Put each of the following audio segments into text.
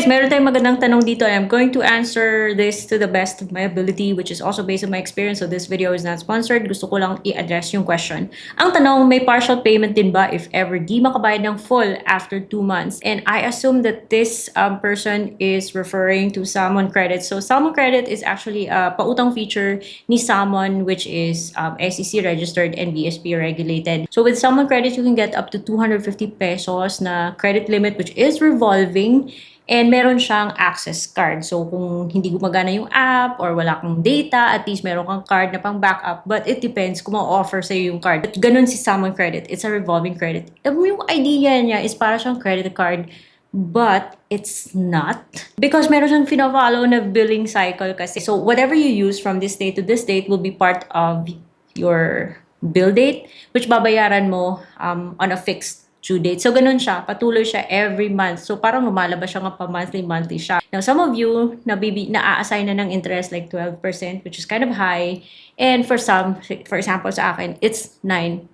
meron tayong magandang tanong dito. I'm going to answer this to the best of my ability, which is also based on my experience. So this video is not sponsored. Gusto ko lang i-address yung question. Ang tanong, may partial payment din ba if ever di makabayad ng full after 2 months? And I assume that this person is referring to Salmon Credit. So Salmon Credit is actually a pautang feature ni Salmon, which is SEC registered and BSP regulated. So with Salmon Credit, you can get up to 250 pesos na credit limit, which is revolving. And meron siyang access card. So kung hindi gumagana yung app or wala kang data, at least meron kang card na pang backup. But it depends kung ma-offer sa'yo yung card. But ganun si Salmon Credit. It's a revolving credit. Yung idea niya is para siyang credit card, but it's not. Because meron siyang fina-follow na billing cycle kasi. So whatever you use from this date to this date will be part of your bill date, which babayaran mo on a fixed due date. So, ganun siya. Patuloy siya every month. So, parang lumalabas siya nga pa monthly siya. Now, some of you, na-a-assign na ng interest like 12%, which is kind of high. And for some, for example, sa akin, it's 9%.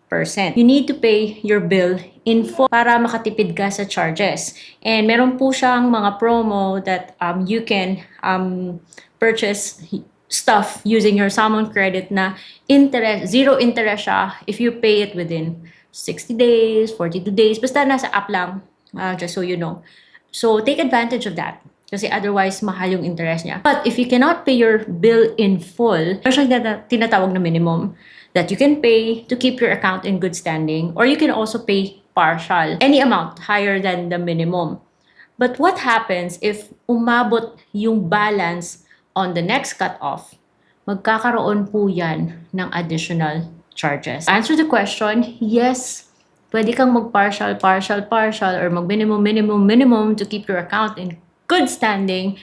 You need to pay your bill in full para makatipid ka sa charges. And meron po siyang mga promo that you can purchase stuff using your Salmon Credit na interest, zero interest siya if you pay it within 60 days, 42 days, basta nasa app lang, just so you know. So, take advantage of that. Kasi otherwise, mahal yung interest niya. But if you cannot pay your bill in full, meron siyang tinatawag na minimum that you can pay to keep your account in good standing. Or you can also pay partial, any amount higher than the minimum. But what happens if umabot yung balance on the next cut-off? Magkakaroon po yan ng additional charges. Answer the question, yes, pwede kang mag-partial, or mag-minimum to keep your account in good standing,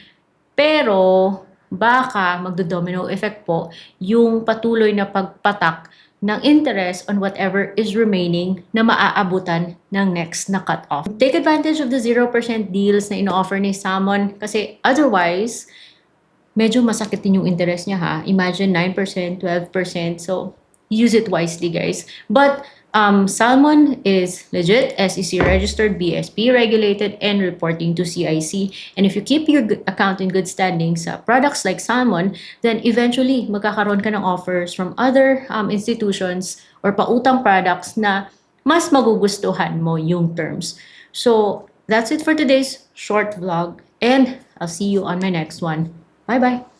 pero baka magdo-domino effect po yung patuloy na pagpatak ng interest on whatever is remaining na maaabutan ng next na cut-off. Take advantage of the 0% deals na ino-offer ni Salmon kasi otherwise, medyo masakit din yung interest niya ha. Imagine 9%, 12%, so use it wisely, guys. But Salmon is legit, SEC registered, BSP regulated, and reporting to CIC. And if you keep your account in good standing sa products like Salmon, then eventually magkakaroon ka ng offers from other institutions or pautang products na mas magugustuhan mo yung terms. So that's it for today's short vlog, and I'll see you on my next one. Bye-bye!